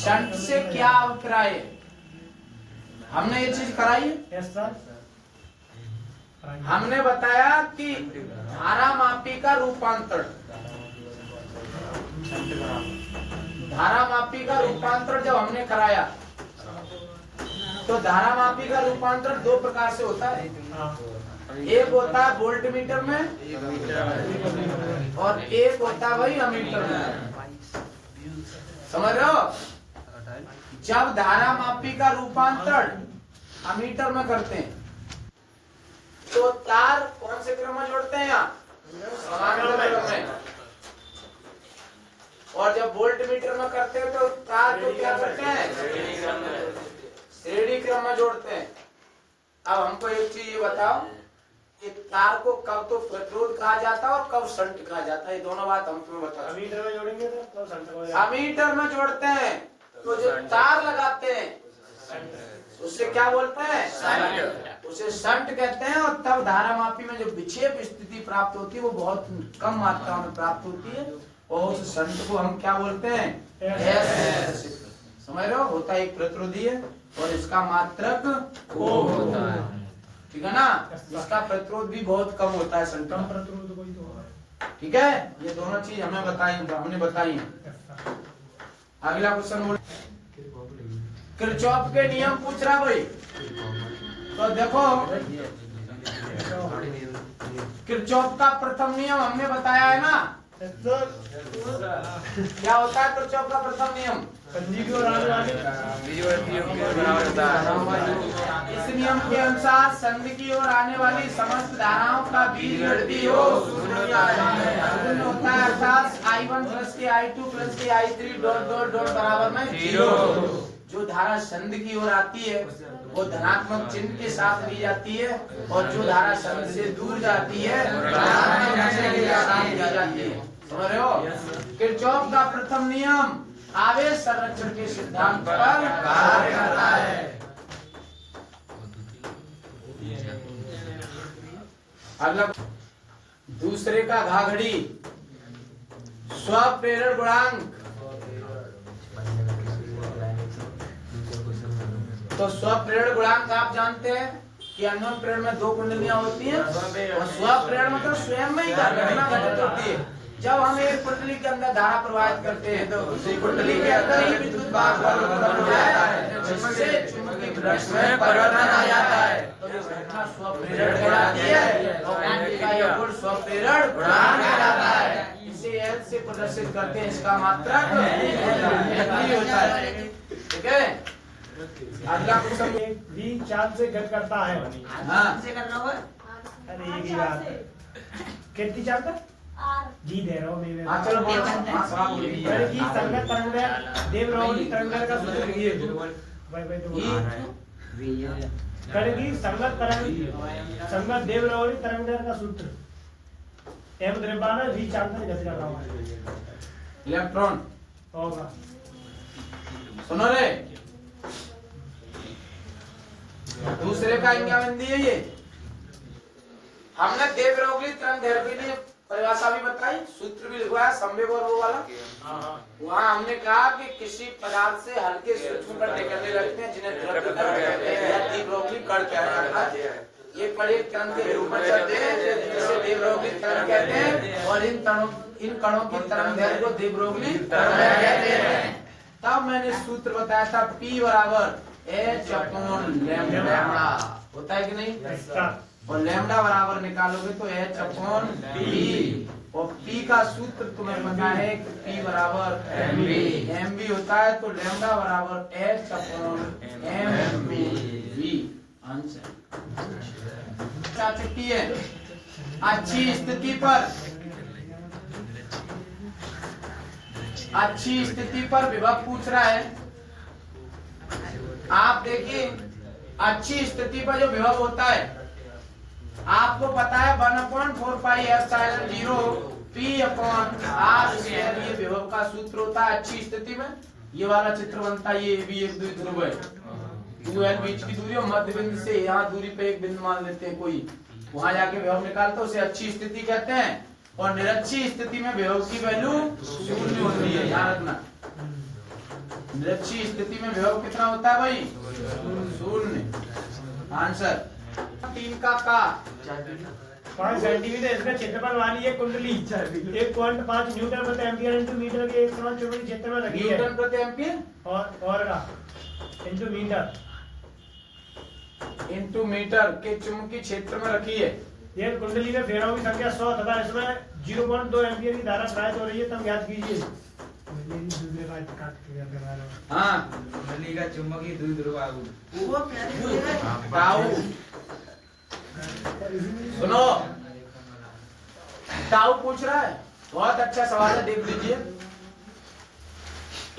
Shunt से क्या अभिप्राय? हमने ये चीज कराई। हमने बताया कि धारा मापी का रूपांतर, धारा मापी का रूपांतर जब हमने कराया तो धारा मापी का रूपांतर दो प्रकार से होता है। एक होता है वोल्ट मीटर में और एक होता है वही अमीटर में। समझ रहे हो? जब धारा मापी का रूपांतर अमीटर में करते हैं तो तार कौन से क्रम में जोड़ते हैं? यहाँ समानांतर क्रम में। और जब वोल्ट मीटर में करते हैं तो तार को क्या करते हैं? श्रेणी क्रम में जोड़ते हैं। अब हमको एक चीज ये बताओ कि तार को कब तो प्रतिरोध कहा जाता है और कब शंट कहा जाता है, ये दोनों बात हम तुम्हें बताओ। अमीटर में जोड़ेंगे तो कब शंट कहा जाता है? अमीटर में जोड़ते हैं तो जो तार लगाते हैं उससे क्या बोलते हैं? शंट। उसे शंट कहते हैं। और तब धारा मापी में जो विक्षेप स्थिति प्राप्त होती है वो बहुत कम मात्रा में प्राप्त होती है और उस शंट को हम क्या बोलते हैं? एस। समझ रहे हो? होता है एक प्रतिरोधी है और इसका मात्रक ओम होता है, ठीक है ना? इसका प्रतिरोध भी बहुत कम होता है, शंट कम प्रतिरोध कोई तो है। ठीक है, ये दोनों चीज हमें बताई, हमने बताई। अगला क्वेश्चन बोल, किरचॉफ के नियम पूछ रहा भाई। तो देखो किरचॉफ का प्रथम नियम हमने बताया है ना। क्या होता है किरचॉफ का प्रथम नियम? इस नियम के अनुसार संधि की ओर आने वाली समस्त धाराओं का बीजगणितीय योग शून्य होता है, अर्थात I1 प्लस के I2 प्लस के I3 डॉट डॉट डॉट बराबर में 0। जो धारा संधि की ओर आती है वो धनात्मक चिन्ह के साथ ली जाती है और जो धारा संधि से दूर जाती है ऋणात्मक चिन्ह के साथ ली जाती है। समझ रहे हो? किरचॉफ का प्रथम नियम आवेश संरक्षण के सिद्धांत पर कार्य करता है। अगला दूसरे का घाघड़ी स्वप्रेरण गुणांक। तो स्वप्रेरण गुणांक आप जानते हैं कि अन्वयन प्रेरण में दो कुंडलियां होती हैं और स्वप्रेरण मतलब स्वयं में ही घटना घटित होती है। जब हम एक कुंडली के अंदर धारा प्रवाहित करते हैं तो उसी कुंडली के अंदर ही विद्युत भाग उत्पन्न हो जाता है जिससे चुंबकीय फ्लक्स में परिवर्तन आ जाता है। तो ये घटना स्वप्रेरण कहलाती है और कुंडली का यह गुण स्वप्रेरण गुणांक कहलाता है। इसे L से प्रदर्शित करते हैं, इसका मात्रक होता है। ठीक है, अगला क्वेश्चन भी चांद से घट करता है। हाँ से करना होगा। अरे ये की बात है। कितनी चांद का जी दे रहा हूँ मैं। हाँ चलो बोलो। हाँ सवाल बोलिए। की संगत तरंग देव रावली तरंगर का सूत्र ये भाई भाई तो करेगी संगत तरंग संगत देव रावली तरंगर का सूत्र एम द्रव्यमान भी चांद से घट कर रहा हूँ। इलेक्ट्रॉन होगा। सुनो रे, दूसरे का क्या बिंदी है ये? हमने देवरोगली तरंग के लिए परिभाषा भी बताई, सूत्र भी लिखवाया, संवेग और वो वाला। वहाँ हमने कहा कि किसी पदार्थ से हल्के सूक्ष्म कण निकलने लगते हैं जिन्हें द्रव्य कण कहते हैं या देवरोगली कण कहा जाता है। ये कण एक कण के रूप में चलते हैं जिसे देवरोगली तरंग कहते हैं और इन कणों की तरंग दैर्घ्य को देवरोगली तरंग कहते हैं। तब मैंने सूत्र बताया था P बराबर H अपॉन लैम्डा होता है कि नहीं? और लैम्डा बराबर निकालोगे तो H अपॉन P और P का सूत्र तुम्हें पता है कि P बराबर mv होता है। तो लैम्डा बराबर H अपॉन mv आंसर। क्या छुट्टी है? अच्छी स्थिति पर विभव पूछ रहा है। आप देखिए अच्छी स्थिति पर जो विभव होता है आपको पता है 1/4πε0 P अपॉन R स्क्वायर, ये विभव का सूत्र होता है अच्छी स्थिति में। ये वाला चित्र बनता है, ये भी एक द्विध्रुव है, 2l बीच की दूरी और मध्य बिंदु से यहाँ दूरी पे एक बिंदु मान लेते हैं कोई, वहां जाके विभव निकालते उसे अच्छी स्थिति कहते हैं। और निरच्छी स्थिति में विभव की वैल्यू 0 होती है, ध्यान रखना। निरक्षीय स्थिति में विभव कितना होता है भाई? शून्य। आंसर 3 का 5 सेंटीमीटर इसका क्षेत्रफल वाली है कुंडली 1.5 न्यूटन प्रति एम्पियर इंटू मीटर के एक समान चुंबकीय क्षेत्र में लगी है। न्यूटन प्रति एम्पियर और का इंटू मीटर के चुंबकीय क्षेत्र में रखी है। ये कुंडली में फेरों की संख्या 100 तथा इसमें 0.2 एम्पियर की धारा प्रवाहित हो रही है, तब ज्ञात कीजिए। हाँ कुंडली का चुंबकीय द्विध्रुव टाउ। सुनो, टाउ पूछ रहा है, बहुत अच्छा सवाल है, देख लीजिए।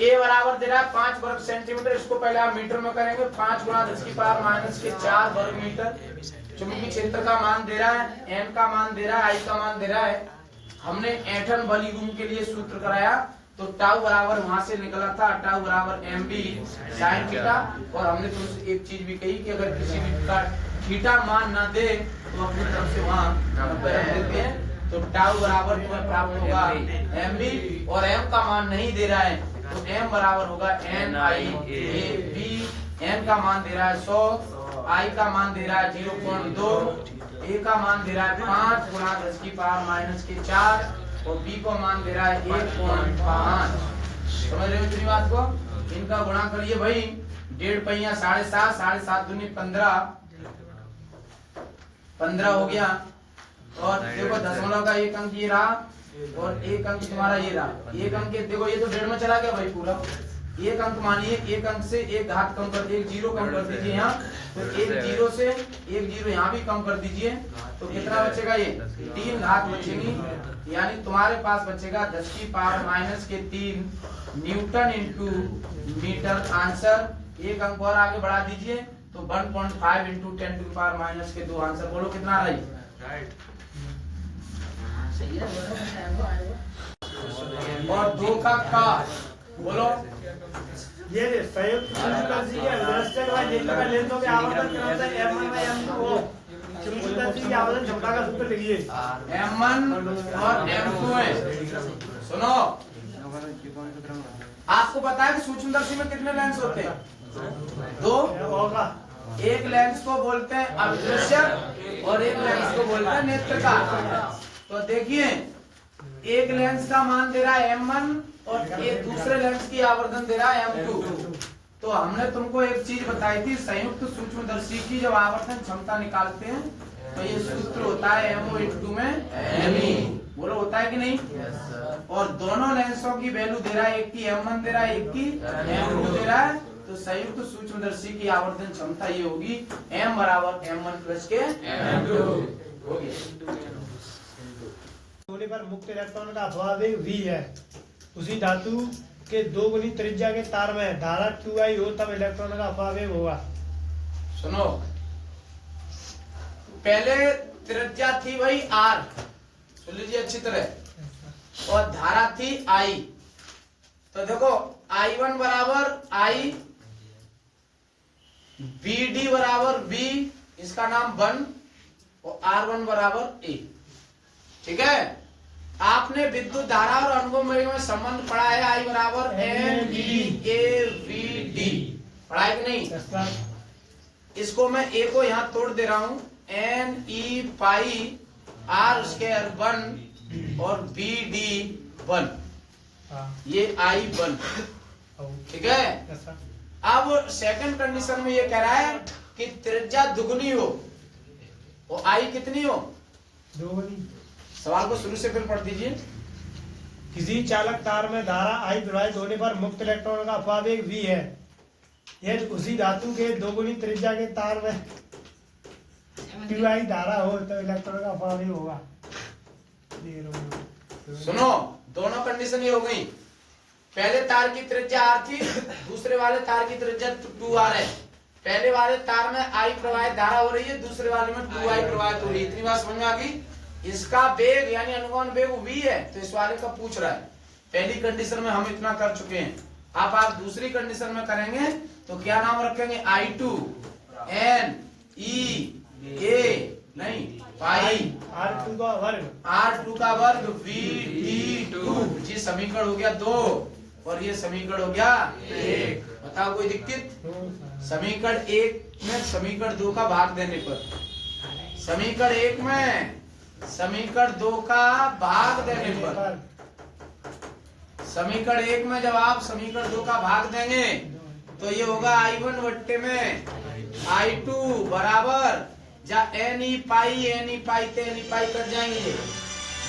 ए बराबर दे रहा है 5 वर्ग सेंटीमीटर, इसको पहले आप मीटर में करेंगे। 5 गुणा 10 की पावर माइनस के 4 वर्ग मीटर। चुंबकीय क्षेत्र का मान दे रहा है, एन का मान दे रहा है, आई का मान दे रहा है। हमने एटम वॉल्यूम के लिए सूत्र कराया, तो टाउ बराबर वहां से निकला था, टाउ बराबर एम बी साइन थीटा। और हमने तुमसे एक चीज भी कही कि अगर किसी भी का थीटा मान ना दे तो अपनी तरफ से वहां रख देते हैं। तो टाउ बराबर तुम्हें प्राप्त होगा एम बी, और एम का मान नहीं दे रहा है तो एम बराबर होगा N I A B. N का मान दे रहा है 100, आई का मान दे रहा है 0.2, ए का मान दे रहा है 5 गुणा 10 की पावर माइनस के 4, और बी को मान दे रहा है 1.5। समझ रहे हो इतनी बात को? इनका गुणा करिए भाई, 1.5 पहिया 7.5, 7.5 दूनी 15 हो गया। और देखो दशमलव का एक अंक ये रहा, और एक अंक तुम्हारा ये रहा। एक अंक देखो ये तो 1.5 में चला गया भाई पूरा। एक अंक मानिए, एक अंक से एक घात कम कर, एक जीरो कम कर दीजिए यहाँ, तो एक जीरो से एक जीरो यहाँ भी कम कर दीजिए, तो कितना बचेगा? ये 3 घात बचेगी। यानी तुम्हारे पास बचेगा 10 की पावर माइनस के 3 न्यूटन इंटू मीटर। आंसर एक अंक और आगे बढ़ा दीजिए, तो 1.5 इंटू 10 टू पावर माइनस के 2। आंसर बोलो कितना आ रहा है? और 2 का बोलो। ये संयुक्त चुंबकीय की अभिलक्षण व निम्न का लेंसों के आवर्धन क्रम से m1 व m2 हो। चुंबकीय की आवर्धन क्षमता का सूत्र लिखिए। m1 और m2 है। सुनो, आपको पता है कि सूक्ष्मदर्शी में कितने लेंस होते हैं? 2। एक लेंस को बोलते हैं अभिलक्षक और एक लेंस को बोलते हैं नेत्रकार। तो देखिए, एक लेंस का मान दे रहा है m1 और एक दूसरे लेंस की आवर्धन दे रहा है m2। तो हमने तुमको एक चीज बताई थी, संयुक्त सूक्ष्मदर्शी की जब आवर्धन क्षमता निकालते हैं तो ये सूत्र होता है MO में ME। बोलो होता है कि नहीं? और दोनों लेंसों की वैल्यू दे रहा है, एक की m1 दे रहा है, एक की m2 दे रहा है। तो संयुक्त सूक्ष्मदर्शी की आवर्धन क्षमता ये होगी m बराबर m1 प्लस के m2 होगी। होने पर मुक्त इलेक्ट्रॉन का अपवाह वेग v है। उसी धातु के 2 गुनी त्रिज्या के तार में धारा 2I हो, तब इलेक्ट्रॉन का अपवाह वेग होगा। सुनो, पहले त्रिज्या थी भाई r, सुन लीजिए अच्छी तरह, और धारा थी I। तो देखो I1 बराबर I, BD बराबर B, इसका नाम 1, और R1 बराबर A। ठीक है? आपने विद्युत धारा और अनुगम वेग में संबंध पढ़ा है, I बराबर NEAVD, पढ़ा है कि नहीं? इसको मैं A को यहाँ तोड़ दे रहा हूँ, NE पाई R स्क्वायर 1 और BD 1, ये I1। ठीक है? अब सेकंड कंडीशन में ये कह रहा है कि त्रिज्या दुगुनी हो और I कितनी हो? 2 गुनी। सवाल को शुरू से फिर पढ़ दीजिए। किसी चालक तार में धारा I प्रवाहित होने पर मुक्त इलेक्ट्रॉन का अपवाह वेग v है। यदि उसी धातु के 2 गुनी त्रिज्या के तार में 2I धारा हो तो इलेक्ट्रॉन का अपवाह वेग होगा। सुनो, दोनों कंडीशन ये हो गई। पहले तार की त्रिज्या r थी, दूसरे वाले तार की त्रिज्या 2r है। पहले वाले तार में I प्रवाहित धारा हो रही है, दूसरे वाले में 2I प्रवाहित हो रही है। इतनी बात समझ में आ गई? इसका वेग यानी अनुगमन वेग v है, तो इस वाले का पूछ रहा है। पहली कंडीशन में हम इतना कर चुके हैं। अब आप दूसरी कंडीशन में करेंगे तो क्या नाम रखेंगे? I2 N E A नहीं पाई R2 का वर्ग V D 2। जी समीकरण हो गया 2। और ये समीकरण हो गया 1। बताओ कोई दिक्कत? समीकरण 1 में समीकरण 2 का भाग देने पर, समीकरण 1 में समीकरण 2 का भाग देने पर, समीकरण 1 में जब आप समीकरण 2 का भाग देंगे तो ये होगा I1 बट्टे में I2 बराबर जा n ई पाई ते n ई पाई कट जाएंगे।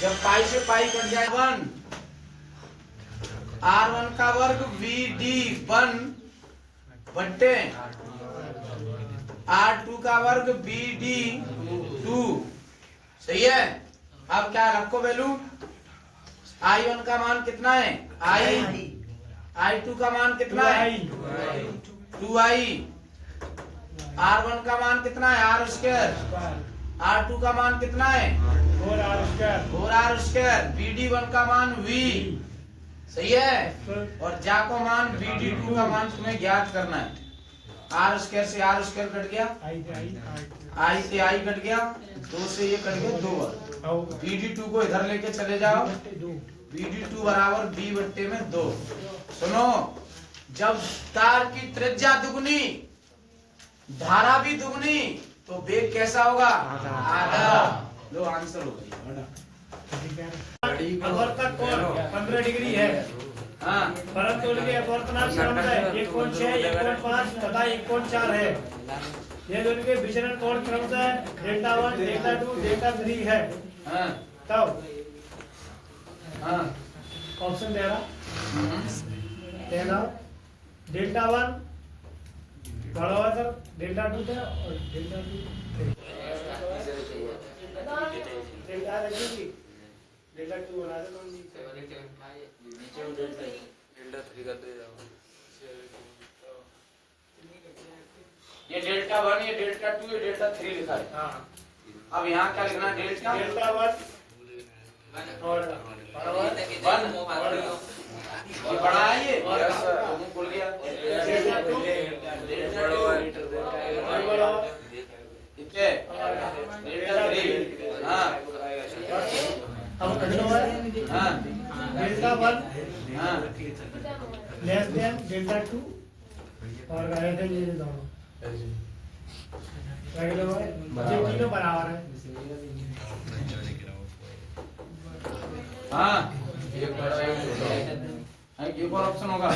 जब पाई से पाई कट जाए 1 R1 का वर्ग VD1 बट्टे R2 का वर्ग BD2। सही है। अब क्या रखो वैल्यू? I1 का मान कितना है? I2 का मान कितना है? 2I। R1 का मान कितना है? R square. R2 का मान कितना है? 4R square. BD1 का मान V। सही है। और जा को मान BD2 का मान तुम्हें ज्ञात करना है। R स्क्वायर से R स्क्वायर कट गया, I से I कट गया, 2 से ये कट गया 2 बार। BD2 को इधर लेके चले जाओ, BD2 बराबर B बट्टे में 2। सुनो, जब तार की त्रिज्या दुगनी धारा भी दुगनी तो वेग कैसा होगा? आधा। लो आंसर हो गया। अपवर्तक कोण 15 डिग्री है। हाँ, परंतु उनके अपवर्तनांक क्रम है 1.6, 1.5 तथा 1.4 है। ये उनके विचलन कोण क्रमशः डेल्टा 1, डेल्टा 2, डेल्टा 3 है। हाँ, तब हाँ, ऑप्शन दे रहा देना डेल्टा 1 बड़ा हुआ सर, डेल्टा 2 थे और डेल्टा 2 डेल्टा देखिए डेल्टा 2 बना दे ये डेल्टा 1, ये डेल्टा 2, ये डेल्टा 3 लिखा है। हाँ। अब यहाँ क्या लिखना है? डेल्टा डेल्टा 1 और ये बड़ा है, ये तुम भूल गया। डेल्टा 2 कितने? डेल्टा 3। हाँ, अब कंटिन्यू है। हाँ, डेल्टा 1 हाँ, लेस देन डेल्टा 2 और ग्रेटर देन ये दोनों रेगुलर है, ये तीनों बराबर है। हाँ, एक और ऑप्शन होगा।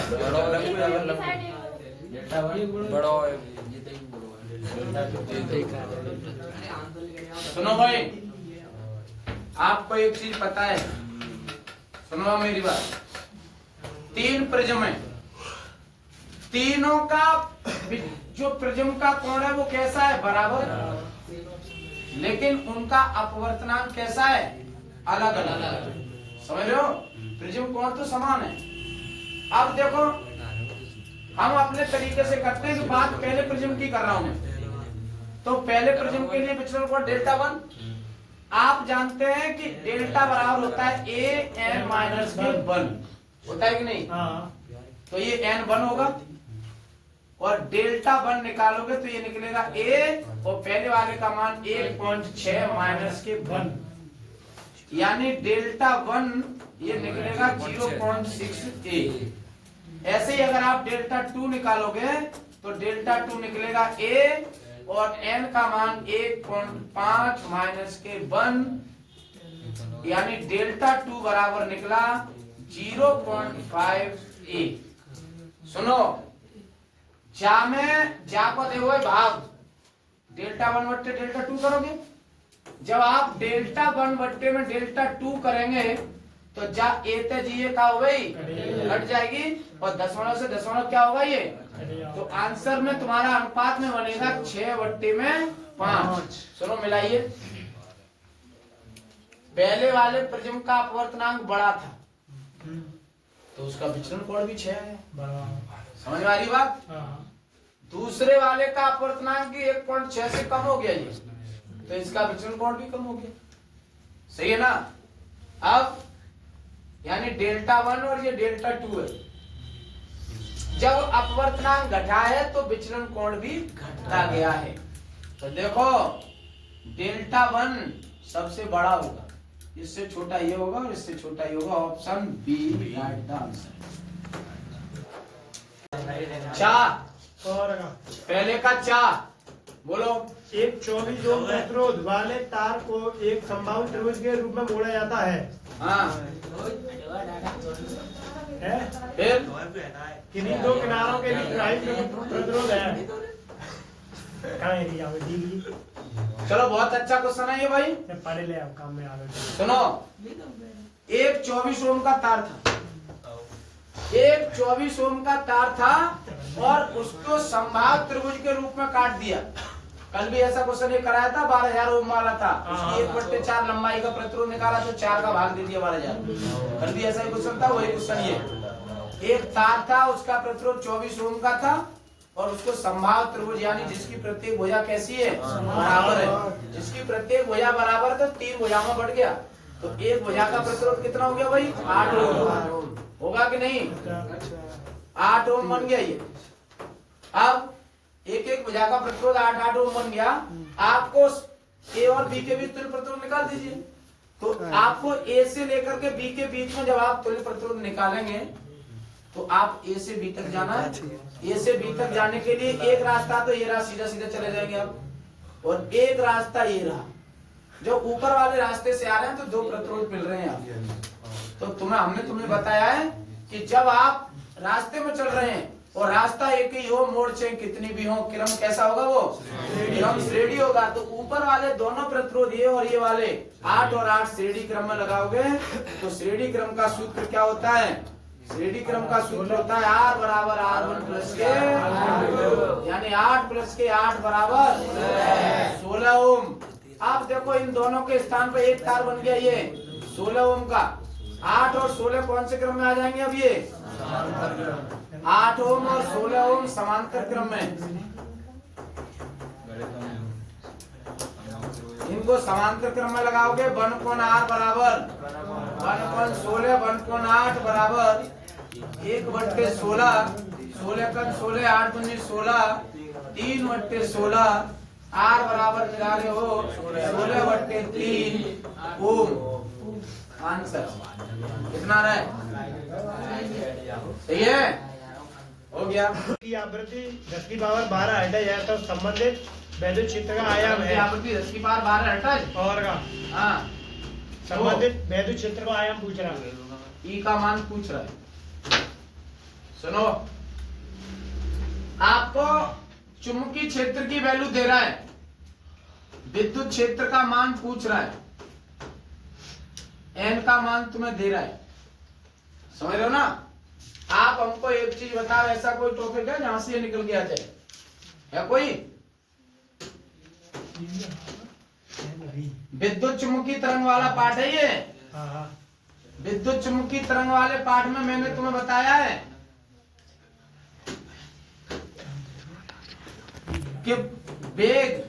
सुनो भाई, आपको एक चीज पता है, सुनो मेरी बात। 3 प्रिज्म है, तीनों का जो प्रिज्म का कोण है वो कैसा है? बराबर। लेकिन उनका अपवर्तनांक कैसा है? अलग अलग। समझ रहे हो? प्रिज्म कोण तो समान है। अब देखो, हम अपने तरीके से करते हैं कि बात पहले प्रिज्म की कर रहा हूं मैं। तो पहले प्रिज्म के लिए विचलन कोण डेल्टा 1। आप जानते हैं कि डेल्टा बराबर होता है a n - के 1, होता है कि नहीं? हाँ। तो ये n1 होगा और डेल्टा 1 निकालोगे तो ये निकलेगा a और पहले वाले का मान 1.6 - के 1, यानी डेल्टा 1 ये निकलेगा 0.6a। ऐसे ही अगर आप डेल्टा 2 निकालोगे तो डेल्टा 2 निकलेगा a और n का मान 1.5 - के 1, यानी डेल्टा 2 बराबर निकला 0.5a। सुनो, जा में जा को देखो भाग, डेल्टा 1 बट्टे डेल्टा 2 करोगे। जब आप डेल्टा 1 बट्टे में डेल्टा 2 करेंगे तो जा ए ते जी का हो गई घट जाएगी और दशमलव से दशमलव क्या होगा ये। तो आंसर में तुम्हारा अनुपात में बनेगा 6 बट्टे में 5। सुनो मिलाइए, पहले वाले प्रिज्म का अपवर्तनांक बड़ा था तो उसका विचलन कोण भी 6 है। समझ में आ रही बात? दूसरे वाले का अपवर्तनांक 1.6 से कम हो गया ये, तो इसका विचलन कोण भी कम हो गया। सही है ना? अब यानी डेल्टा 1 और ये डेल्टा 2 है। जब अपवर्तनांक घटा है तो विचलन कोण भी घटा गया है। तो देखो, डेल्टा 1 सबसे बड़ा होगा, इससे छोटा ये होगा और इससे छोटा ये होगा। Option B right the answer. चार और पहले का चार बोलो। एक 24 ओम प्रतिरोध वाले तार को एक समबाहु त्रिभुज के रूप में मोड़ा जाता है। हाँ है? फिर किन्हीं दो किनारों के बीच राइट प्रतिरोध है। कहाँ है ये? यहाँ दी गई। चलो बहुत अच्छा क्वेश्चन है ये भाई। मैं पढ़े ले अब काम में आ गए। सुनो, एक 24 ओम का तार था, एक 24 ओम का तार था और उसको संभाग त्रिभुज के रूप में काट दिया। कल भी ऐसा क्वेश्चन ये कराया था, 12,000 ओम वाला था, उसकी 1/4 लंबाई का प्रतिरोध निकाला तो 4 का भाग दे दिया 12,000। कल भी ऐसा ही क्वेश्चन था, वही क्वेश्चन ये। एक तार था, उसका प्रतिरोध 24 ओम का था और उसको संभाग त्रिभुज यानी जिसकी प्रत्येक भुजा कैसी है, बराबर है। जिसकी प्रत्येक भुजा बराबर है तो 3 भुजाओं में बढ़ गया, तो एक भुजा का प्रतिरोध कितना हो गया भाई? 8 ओम होगा कि नहीं? 8 ओम बन गया ये। अब एक एक भुजा का प्रतिरोध 8 ओम बन गया। आपको ए और बी के बीच तुल्य प्रतिरोध निकाल दीजिए। तो आपको ए से लेकर के बी के बीच में जब आप तुल्य प्रतिरोध निकालेंगे तो आप ए से बी तक जाना है। ए से बी तक जाने के लिए एक रास्ता तो ये रहा, सीधा सीधा चले जाएंगे आप, और एक रास्ता ये रहा। जो ऊपर वाले रास्ते से आ रहे हैं तो 2 प्रतिरोध मिल रहे हैं आप। तो हमने तुम्हें बताया है कि जब आप रास्ते में चल रहे हैं और रास्ता एक ही हो, मोड़ चाहे कितनी भी हो, क्रम कैसा होगा? वो क्रम श्रेणी होगा। तो ऊपर वाले दोनों प्रतिरोध ये और ये वाले 8 और 8 श्रेणी क्रम में लगाओगे तो श्रेणी क्रम का सूत्र क्या होता है? श्रेणी क्रम का सूत्र होता है R बराबर R1 प्लस के, यानी 8 प्लस के 8 बराबर 16 ओम। आप देखो इन दोनों के स्थान पर एक तार बन गया ये 16 ओम का। 8 और 16 कौन से क्रम में आ जाएंगे? अब ये 8 ओम और 16 ओम समांतर क्रम में। इनको समांतर क्रम में लगाओगे 1 कोण R बराबर 1 कोण 16, 1 कोण 8 बराबर 1/16, 16 का 16, 8 दूनी 16, 3/16, R बराबर मिला रहे हो 16/3 ओम। आंसर कितना रहा है? सही है, हो गया। की आवृत्ति 10 की पावर 12 हटा जाए तो संबंधित वैद्युत क्षेत्र का आयाम है। आवृत्ति 10 की पावर 12 हटा और का हाँ, संबंधित वैद्युत क्षेत्र का आयाम पूछ रहा है। ई का मान पूछ रहा है। सुनो, आपको चुंबकीय क्षेत्र की वैल्यू दे रहा है, विद्युत क्षेत्र का मान पूछ रहा है, एन का मान तुम्हें दे रहा है। समझ रहे हो ना? आप हमको एक चीज बताओ, ऐसा कोई टॉपिक है जहां से ये निकल गया जाए? है कोई? विद्युत चुंबकीय तरंग वाला पाठ है ये। विद्युत चुंबकीय तरंग वाले पाठ में मैंने तुम्हें बताया है कि वेग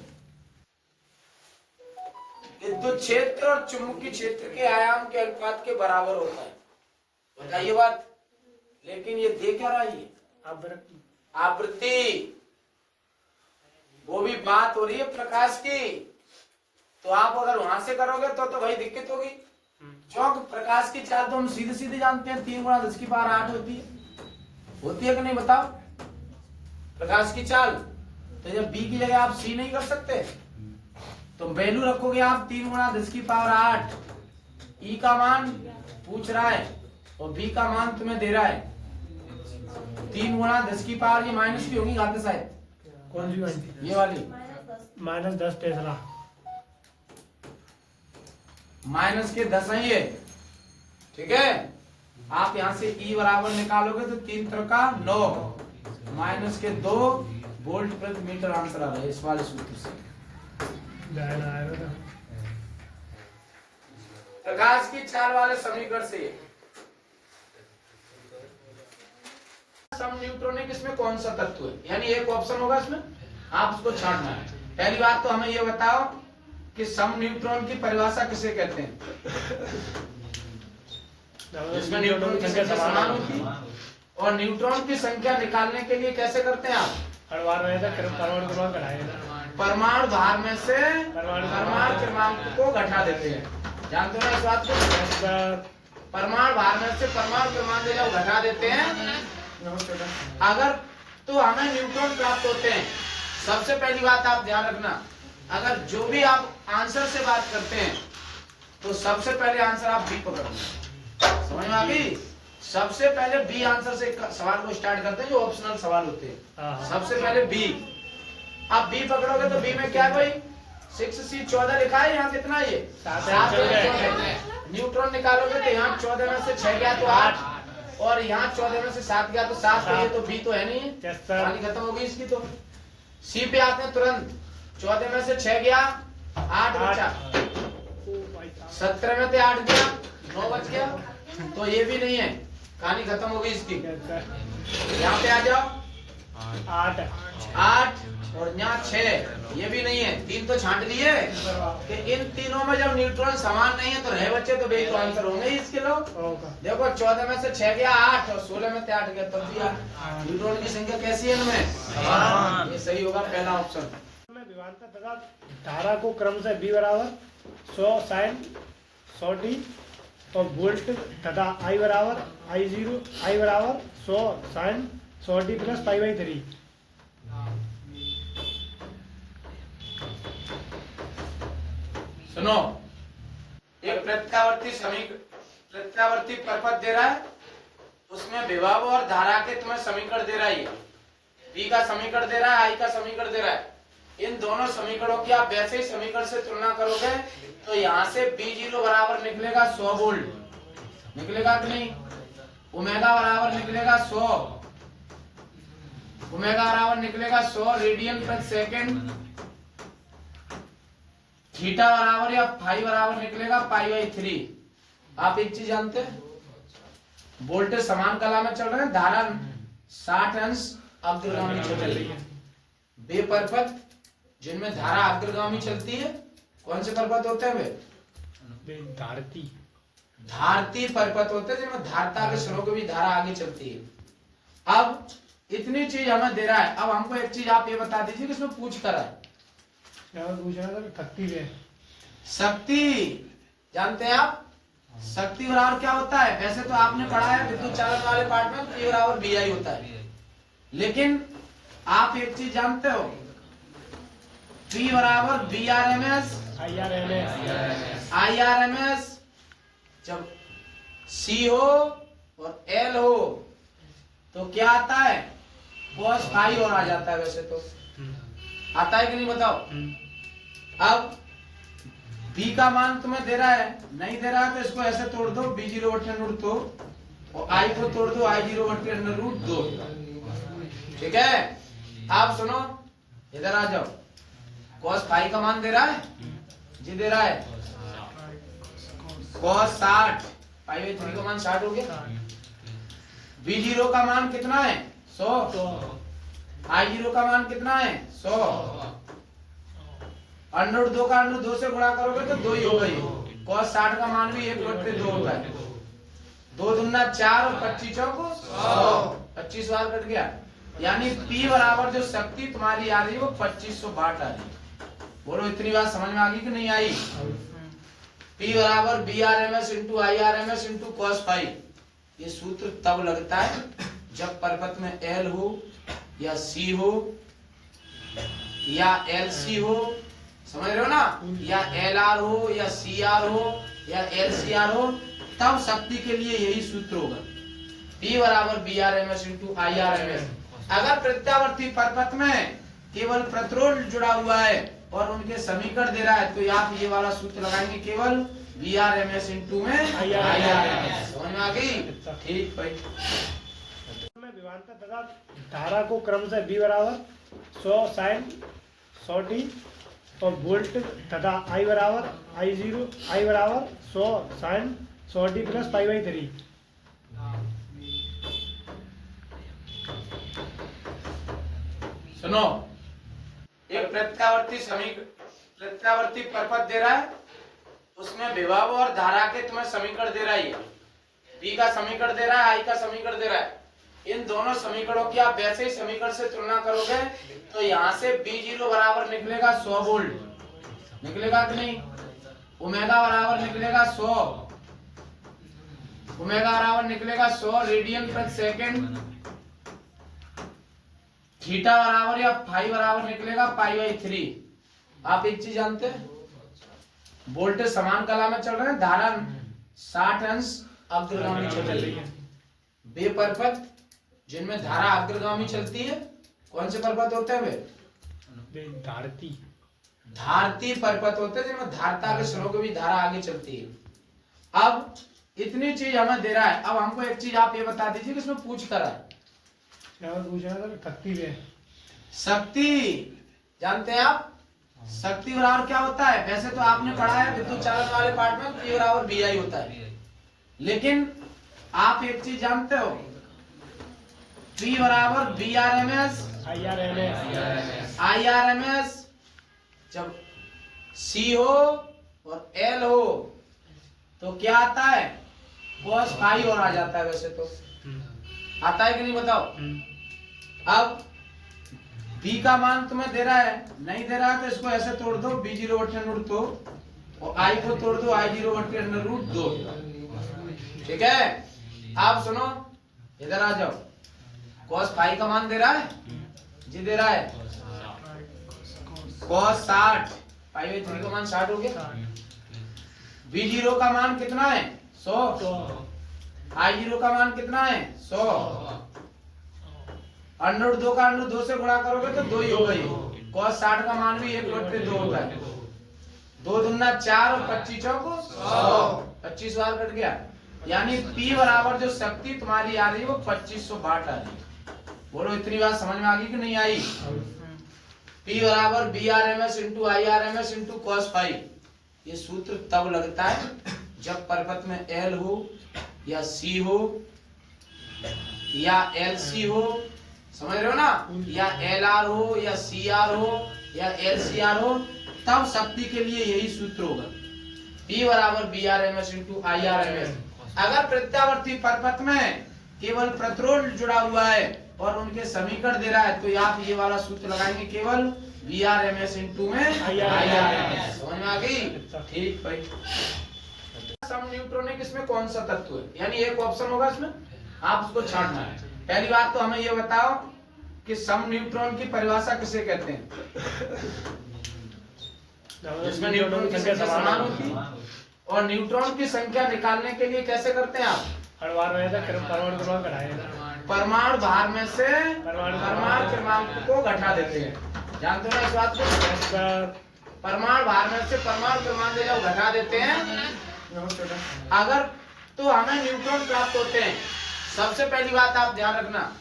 विद्युत क्षेत्र और चुंबकीय क्षेत्र के आयाम के अनुपात के बराबर होता है। बताइए बात। लेकिन ये दे क्या रहा है? आवृत्ति। वो भी बात हो रही है प्रकाश की। तो आप अगर वहां से करोगे तो भाई दिक्कत होगी। क्योंकि प्रकाश की चाल तो हम सीधे सीधे जानते हैं, 3 × 10 की पावर 8 होती है कि नहीं? बताओ प्रकाश की चाल। तो जब बी की जगह आप सी नहीं कर सकते तो वैल्यू रखोगे आप 3 × 10 की पावर 8। ई का मान पूछ रहा है और बी का मान तुम्हें दे रहा है 3 × 10 की पावर। ये माइनस की होगी घाते शायद। कौन सी वाली? ये वाली -10 टेस्ला। माइनस के 10 है ये, ठीक है। आप यहां से ई बराबर निकालोगे तो 3 × 9 माइनस के 2 वोल्ट प्रति मीटर आंसर आ रहा है इस वाले सूत्र से। प्रकाश की चाल वाले समीकरण से। सम न्यूट्रॉनिक इसमें कौन सा तत्व है? यानी एक ऑप्शन होगा इसमें, आप उसको छांटना है। पहली बात तो हमें ये बताओ कि सम न्यूट्रॉन की परिभाषा किसे कहते हैं? इसमें न्यूट्रॉन की संख्या समान होती है। और न्यूट्रॉन की संख्या निकालने के लिए कैसे करते हैं आप? परमाणु भार में से परमाणु क्रमांक को घटा देते हैं। जानते हो ना इस बात को? परमाणु भार में से परमाणु क्रमांक जब घटा देते हैं अगर तो हमें न्यूट्रॉन प्राप्त होते हैं। सबसे पहली बात आप ध्यान रखना, अगर जो भी आप आंसर से बात करते हैं तो सबसे पहले आंसर आप बी पकड़ना। समझ में आ गई? सबसे पहले बी आंसर से सवाल को स्टार्ट करते हैं, जो ऑप्शनल सवाल होते हैं। सबसे पहले बी। आप बी पकड़ोगे तो बी में क्या है भाई? 6C 14 लिखा है, यहाँ कितना है ये? 7। न्यूट्रॉन निकालोगे तो यहाँ 14 में से 6 गया तो 8, और यहाँ 14 में से 7 गया तो 7। तो ये तो बी तो है नहीं, कहानी खत्म हो गई इसकी। तो सी पे आते हैं तुरंत। 14 में से 6 गया, 8 बचा। 17 में से 8 गया, 9 बच गया। तो ये भी नहीं है, कहानी खत्म हो गई इसकी। यहाँ पे आ जाओ, 8 और यहाँ 6, ये भी नहीं है। 3 तो छांट दिए कि इन तीनों में जब न्यूट्रॉन समान नहीं है तो रहे बच्चे तो बे तो आंसर होंगे ही इसके। लोग देखो 14 में से 6 गया 8 और 16 में से 8 गया, तब दिया न्यूट्रॉन की संख्या कैसी है इनमें? ये सही होगा पहला ऑप्शन। विभवांतर तथा धारा को क्रमशः V बराबर 100 sin 100t और वोल्ट तथा I बराबर I बराबर 100 sin 100t प्लस π/3। सुनो, एक प्रत्यावर्ती परपथ दे रहा है, उसमें विभव और धारा के तुम्हें समीकरण दे रहा है। बी का समीकरण दे रहा है, आई का समीकरण दे रहा है। इन दोनों समीकरणों की आप वैसे ही समीकरण से तुलना करोगे तो यहाँ से B0 बराबर निकलेगा 100 वोल्ट, निकलेगा कि नहीं? ओमेगा बराबर निकलेगा 100, ओमेगा बराबर निकलेगा 100 रेडियन प्रति सेकंड। थीटा बराबर या फाई बराबर निकलेगा π/3। आप एक चीज जानते हैं, वोल्टेज समान कला में चल रहे हैं, धारा 60 अंश अग्रगामी चल रही है। वे परपथ जिनमें धारा अग्रगामी चलती है, कौन से परपथ होते हैं वे? धारती परपथ होते हैं, जिनमें धारता के स्रोत भी धारा आगे चलती है। अब इतनी चीज हमें दे रहा है, अब हमको एक चीज आप ये बता दीजिए कि इसमें पूछ कर है शक्ति। जानते हैं आप शक्ति बराबर क्या होता है? वैसे तो आपने पढ़ा है विद्युत चालन वाले पार्ट में P बराबर BI होता है, लेकिन आप एक चीज जानते हो, P बराबर BRMS IRMS। जब C हो और L हो तो क्या आता है? cos फाई और आ जाता है। वैसे तो आता है कि नहीं बताओ? अब B का मान तुम्हें दे रहा है, नहीं दे रहा है तो इसको ऐसे तोड़ दो, B0/√2 और I को तोड़ दो, I0/√2। ठीक है? आप सुनो, इधर आ जाओ। cos फाई का मान दे रहा है जी, दे रहा है cos 60, π/3 का मान 60 हो गया। B0 का मान कितना है? 100। I0 का मान कितना है? 100। √2 का √2 से गुणा करोगे तो 2 ही होगा। ये cos 60 का मान भी 1/2 होता है। 2 दूना 4 और 25 चौको 100, 25 बार कट गया। यानी P बराबर जो शक्ति तुम्हारी आ रही है वो 2500 वाट आ रही है। बोलो इतनी बात समझ में आ गई कि नहीं आई? P बराबर BRMS × IRMS × cos फाई। ये सूत्र तब लगता है जब परपथ में L हो या C हो या LC हो, समझ रहे हो ना? या LR हो या CR हो या LCR हो, तब शक्ति के लिए यही सूत्र होगा, P बराबर BRMS × IRMS। अगर प्रत्यावर्ती परपथ में केवल प्रतिरोध जुड़ा हुआ है और उनके समीकरण दे रहा है तो आप ये वाला सूत्र लगाएंगे, केवल BRMS × में IRMS। समझ में आ गई? ठीक भाई। विभवांतर तथा धारा को क्रमशः V बराबर 100 sin 100t और वोल्ट तथा I बराबर I बराबर 100 sin 100t प्लस π/3। सुनो, एक प्रत्यावर्ती परपथ दे रहा है, उसमें विभव और धारा के तुम्हें समीकरण दे रहा है। B का समीकरण दे रहा है, I का समीकरण दे रहा है। इन दोनों समीकरणों की आप वैसे ही समीकरण से तुलना करोगे तो यहाँ से B0 बराबर निकलेगा 100 वोल्ट, निकलेगा कि नहीं? ओमेगा बराबर निकलेगा 100, ओमेगा बराबर निकलेगा 100 रेडियन प्रति सेकंड। थीटा बराबर या फाई बराबर निकलेगा पाई बाई 3। आप एक चीज जानते हैं, वोल्टेज समान कला में चल रहे हैं, धारा 60 अंश अग्रगामी चल रही है। वे पर्पथ जिनमें धारा अग्रगामी चलती है कौन से पर्पथ होते हैं वे? धारती पर्पथ होते हैं जिनमें धारता के स्रोत की भी धारा आगे चलती है। अब इतनी चीज हमें दे रहा है, अब हमको एक चीज आप ये बता दीजिए कि इसमें पूछ कर है शक्ति जानते हैं आप? शक्ति बराबर क्या होता है? वैसे तो आपने पढ़ा है विद्युत चालन वाले पार्ट में P बराबर BI होता है, लेकिन आप एक चीज जानते हो P बराबर BRMS IRMS, जब C हो और L हो तो क्या आता है? cos फाई और आ जाता है। वैसे तो आता है कि नहीं बताओ? अब B का मान तुम्हें दे रहा है, नहीं दे रहा है तो इसको ऐसे तोड़ दो, B0 बटे अंडर रूट 2 और I को तोड़ दो, I0 बटे अंडर रूट 2। ठीक है, आप सुनो, इधर आ जाओ। cos फाई का मान दे रहा है जी, दे रहा है cos 60, पाई बाई 3 का मान 60 हो गया। B0 का मान कितना है? 100। I0 का मान कितना है? 100। अंडर 2 का अंडर 2 से गुणा करोगे तो 2 ही होगा। ये cos 60 का मान भी 1/2 होता है। 2 दूना 4 और 25 चौको 100, 25 बार कट गया। यानी P बराबर जो शक्ति तुम्हारी आ रही है वो 2500 वाट आ रही है। बोलो इतनी बात समझ में आ गई कि नहीं आई? P बराबर BRMS into IRMS into cos phi. ये सूत्र तब लगता है जब पर्पथ में L हो या C हो या LC हो, समझ रहे हो ना, या LR हो या CR हो या LCR हो, तब शक्ति के लिए यही सूत्र होगा P बराबर BRMS इंटू IRMS। अगर प्रत्यावर्ती पर्पथ में केवल प्रतिरोध जुड़ा हुआ है और उनके समीकरण दे रहा है तो आप ये वाला सूत्र लगाएंगे, केवल BRMS इंटू में IRMS। समझ में आ गई? ठीक भाई। सम न्यूट्रॉनिक इसमें कौन सा तत्व है? यानी एक ऑप्शन होगा इसमें, आप उसको छांटना है। पहली बात तो हमें ये बताओ कि सम न्यूट्रॉन की परिभाषा किसे कहते हैं? जिसमें न्यूट्रॉन की संख्या समान होती है। और न्यूट्रॉन की संख्या निकालने के लिए कैसे करते हैं आप? परमाणु भार में से परमाणु क्रमांक को घटा देते हैं। जानते हो ना इस बात को? परमाणु भार में से परमाणु क्रमांक जब घटा देते हैं अगर तो हमें न्यूट्रॉन प्राप्त होते हैं। सबसे पहली बात आप ध्यान रखना,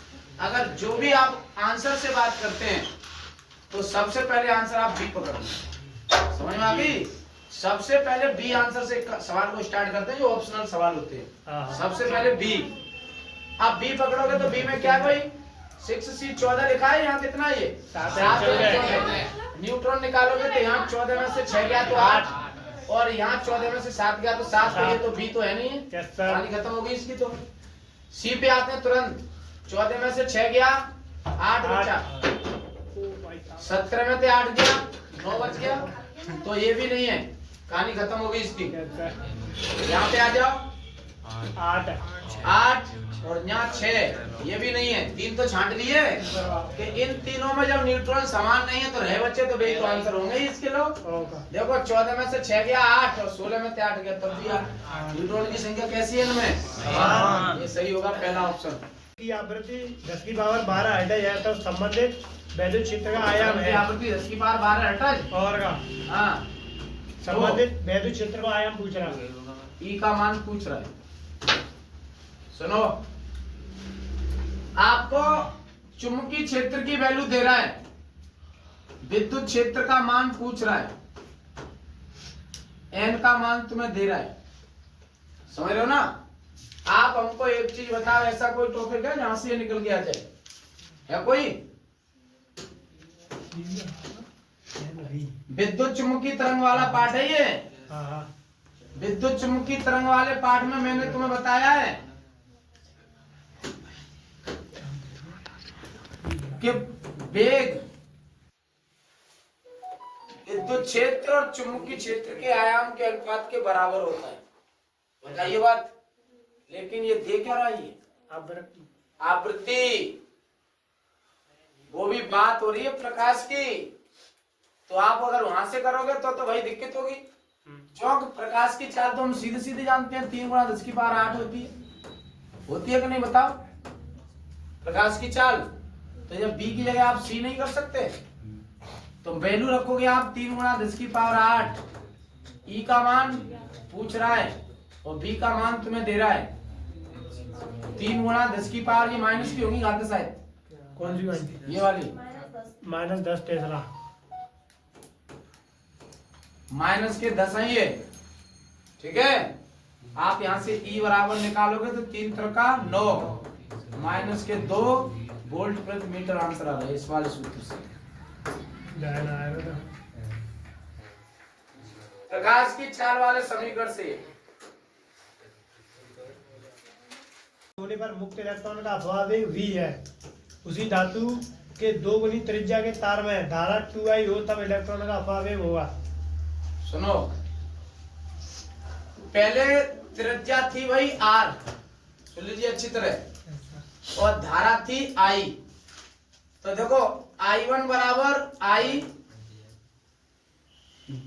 अगर जो भी आप आंसर से बात करते हैं तो सबसे पहले आंसर आप बी पकड़ना। समझ में आ गई? सबसे पहले बी आंसर से सवाल को स्टार्ट करते हैं, जो ऑप्शनल सवाल होते हैं। सबसे पहले बी। आप बी पकड़ोगे तो बी में क्या भाई 6C 14 लिखा है, यहाँ कितना है? ये 7। न्यूट्रॉन निकालोगे तो यहाँ 14 में से 6 गया तो 8 और यहाँ 14 में से 7 गया तो 7। ये तो बी तो है नहीं, कहानी खत्म हो गई इसकी। तो सी पे आते हैं तुरंत। 14 में से 6 गया 8 बचा, 17 में से 8 गया 9 बच गया, तो ये भी नहीं है, कहानी खत्म हो गई इसकी। यहाँ पे आ जाओ 8 और यहाँ 6, ये भी नहीं है। 3 तो छांट लिए कि इन तीनों में जब न्यूट्रॉन समान नहीं है तो रह बच्चे तो तो आंसर होंगे ही इसके लोग। देखो 14 में से 6 गया 8 और 16 में से 8 गया, तब भी न्यूट्रॉन की संख्या कैसी है इनमें? ये सही होगा पहला ऑप्शन। की आवृत्ति 10 की पावर 12 हटा जाए तो संबंधित वैद्युत क्षेत्र का आयाम है। आवृत्ति 10 की पावर 12 हटा और का हाँ, संबंधित वैद्युत क्षेत्र का आयाम पूछ रहा है। ई का मान पूछ रहा है। सुनो, आपको चुंबकीय क्षेत्र की वैल्यू दे रहा है, विद्युत क्षेत्र का मान पूछ रहा है, एन का मान तुम्हें दे रहा है। समझ रहे हो ना? आप हमको एक चीज बताओ, ऐसा कोई टॉपिक है जहां से ये निकल के आ जाए? है कोई? विद्युत चुंबकीय तरंग वाला पाठ है ये। विद्युत चुंबकीय तरंग वाले पाठ में मैंने तुम्हें बताया है कि वेग विद्युत क्षेत्र और चुंबकीय क्षेत्र के आयाम के अनुपात के बराबर होता है। बताइए बात। लेकिन ये दे क्या रहा है? आवृत्ति। वो भी बात हो रही है प्रकाश की। तो आप अगर वहां से करोगे तो भाई दिक्कत होगी। चौक प्रकाश की चाल तो हम सीधे सीधे जानते हैं, 3 गुणा 10 की पावर 8 होती है कि नहीं बताओ प्रकाश की चाल। तो जब बी की जगह आप सी नहीं कर सकते तो वैल्यू रखोगे आप 3 गुणा 10 की पावर 8। ई का मान पूछ रहा है और बी का मान तुम्हें दे रहा है 3 गुणा 10 की पावर, ये माइनस की होगी घात शायद। कौन सी वाली? ये वाली -10 टेस्ला। माइनस के 10 है ये, ठीक है। आप यहाँ से E बराबर निकालोगे तो 3 त्रिका 9 माइनस के 2 वोल्ट प्रति मीटर आंसर आ रहा है इस वाले सूत्र से। प्रकाश की चाल वाले समीकरण से होने पर मुक्त इलेक्ट्रॉन का अपवावेग V है। उसी धातु के 2 गुनी त्रिज्या के तार में धारा 2I हो तब इलेक्ट्रॉन का अपवावेग होगा। सुनो, पहले त्रिज्या थी भाई R, सुन लीजिए अच्छी तरह, और धारा थी I। तो देखो I1 बराबर I,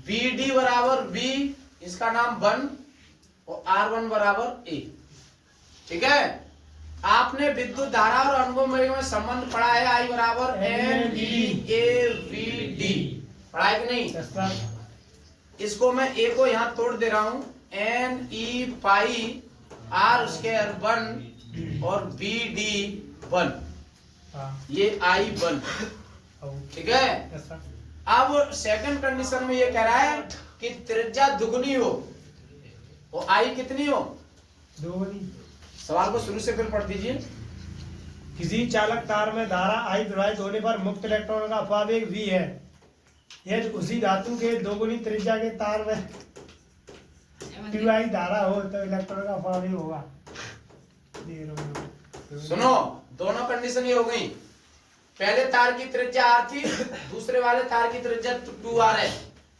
BD बराबर B, इसका नाम 1, और R1 बराबर A, ठीक है। आपने विद्युत धारा और अनुगम वेग में संबंध पढ़ा है, I बराबर NEAVD, पढ़ा है कि नहीं? इसको मैं A को यहाँ तोड़ दे रहा हूँ, NE पाई R स्क्वायर 1 और BD 1, ये I1, ठीक है। अब सेकंड कंडीशन में ये कह रहा है कि त्रिज्या दुगनी हो और I कितनी हो? 2 गुनी। सवाल को शुरू से फिर पढ़ दीजिए। किसी चालक तार में धारा I प्रवाहित होने पर मुक्त इलेक्ट्रॉन का अपवावेग V है। यदि उसी धातु के 2 गुनी त्रिज्या के तार में 2I धारा हो तो इलेक्ट्रॉन का अपवावेग होगा। सुनो, दोनों कंडीशन ये हो गई। पहले तार की त्रिज्या R थी, दूसरे वाले तार की त्रिज्या 2R है।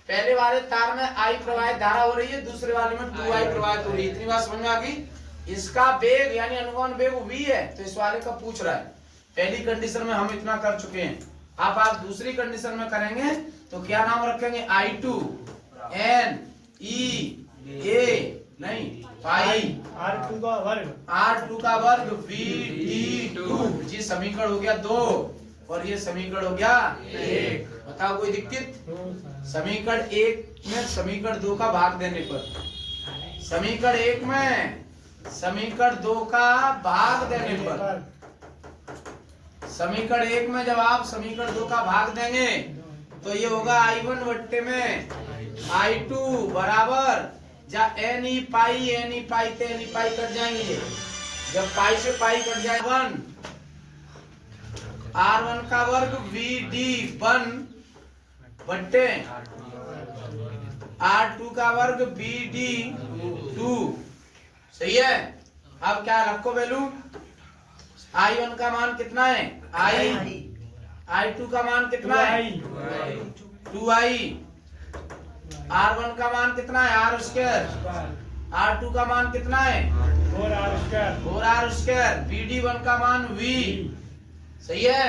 पहले वाले तार में I प्रवाहित धारा हो रही है, दूसरे वाले में 2I प्रवाहित हो रही है। इतनी बात समझ में आ गई। इसका वेग यानी अनुगमन वेग V है, तो इस वाले का पूछ रहा है। पहली कंडीशन में हम इतना कर चुके हैं। आप दूसरी कंडीशन में करेंगे तो क्या नाम रखेंगे? I2 N E A नहीं पाई R2 का वर्ग, R2 का वर्ग VD2, जी समीकरण हो गया 2 और ये समीकरण हो गया 1। बताओ कोई दिक्कत? समीकरण 1 में समीकरण 2 का भाग देने पर, समीकरण 1 में समीकरण 2 का भाग देने पर, समीकरण 1 में जब आप समीकरण 2 का भाग देंगे तो ये होगा I1 बट्टे में I2 बराबर जा NE पाई ते NE पाई कट जाएंगे। जब पाई से पाई कट जाए 1 R1 का वर्ग VD1 बट्टे R2 का वर्ग BD2, सही है। अब क्या रखो वैल्यू? I1 का मान कितना है? I2 का मान कितना है? 2I। R1 का मान कितना है? R square. R2 का मान कितना है? 4R square. BD1 का मान V, सही है।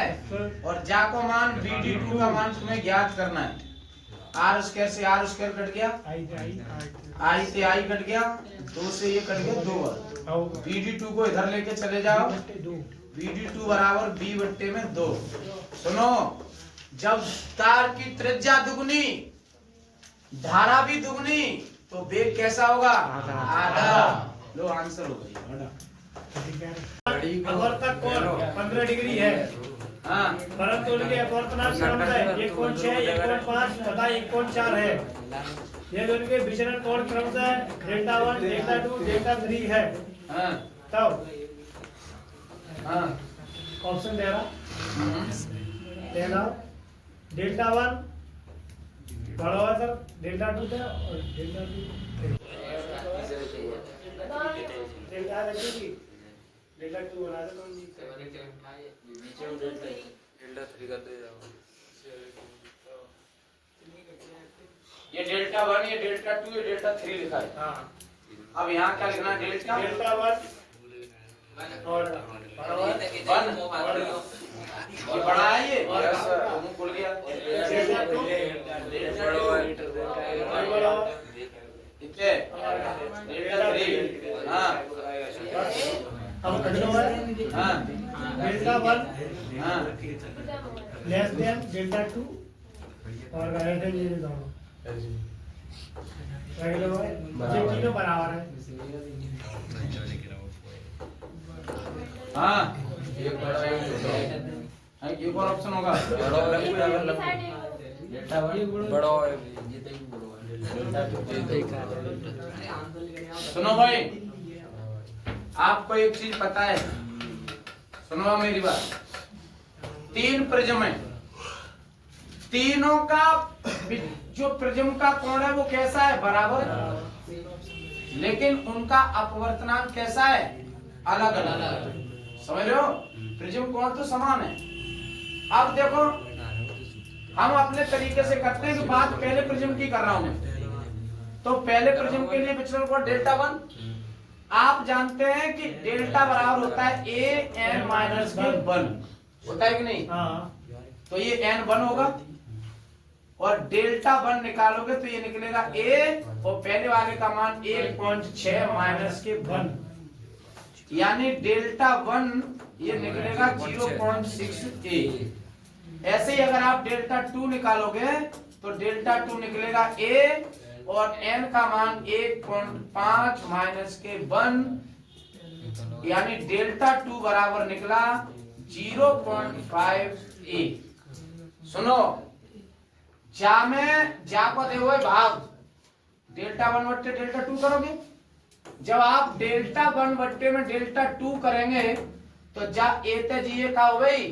और जा को मान BD2 का मान तुम्हें ज्ञात करना है। R स्क्वायर से R स्क्वायर कट गया, I से I कट गया, 2 से ये कट गया 2 बार। BD2 को इधर लेके चले जाओ, BD2 बराबर B बट्टे में 2। सुनो, जब तार की त्रिज्या दुगनी धारा भी दुगनी तो वेग कैसा होगा? आधा। लो आंसर हो गई। अपवर्तक कोण 15 डिग्री है, हाँ, परंतु उनके अपवर्तनांक क्रम है 1 कोण 6, 1 कोण 5 तथा 1 कोण 4 है। ये उनके विचलन कोण क्रम से Δ1, Δ2, Δ3 है। हाँ, तब हाँ, ऑप्शन दे रहा देना Δ1 बड़ा हुआ सर, Δ2 था और Δ2 बना दो। ये Δ1, ये Δ2, ये Δ3 लिखा है। हाँ, अब यहाँ क्या लिखना है? Δ1 और ये बड़ा है ये मुंह खुल गया इतने डेल्टा 3 हाँ अब कंट्रोल है हाँ डेल्टा 1 हाँ लेस देन डेल्टा 2 और ग्रेटर देन ये दोनों रेगुलर है ये तीनों बराबर है हाँ एक और ऑप्शन होगा बड़ा सुनो भाई आपको एक चीज पता है सुनो मेरी बात 3 प्रिज्म है तीनों का जो प्रिज्म का कोण है वो कैसा है बराबर लेकिन उनका अपवर्तनांक कैसा है अलग अलग समझ रहे हो प्रिज्म कोण तो समान है अब देखो हम अपने तरीके से करते हैं कि बात पहले प्रिज्म की कर रहा हूं मैं तो पहले प्रिज्म के लिए विचलन कोण डेल्टा 1 आप जानते हैं कि डेल्टा बराबर होता है a n माइनस के 1 होता है कि नहीं तो ये n 1 होगा और डेल्टा 1 निकालोगे तो ये निकलेगा a और पहले वाले का मान 1.6 माइनस के 1 यानी डेल्टा 1 ये निकलेगा 0.6 a ऐसे ही अगर आप डेल्टा 2 निकालोगे तो डेल्टा 2 निकलेगा a और n का मान 1.5 माइनस के 1 यानी डेल्टा 2 बराबर निकला 0.5 a सुनो जा में जा को दे हुए भाग डेल्टा 1 बट्टे डेल्टा 2 करोगे जब आप डेल्टा 1 बट्टे में डेल्टा 2 करेंगे तो जा ए ते जी का हो गई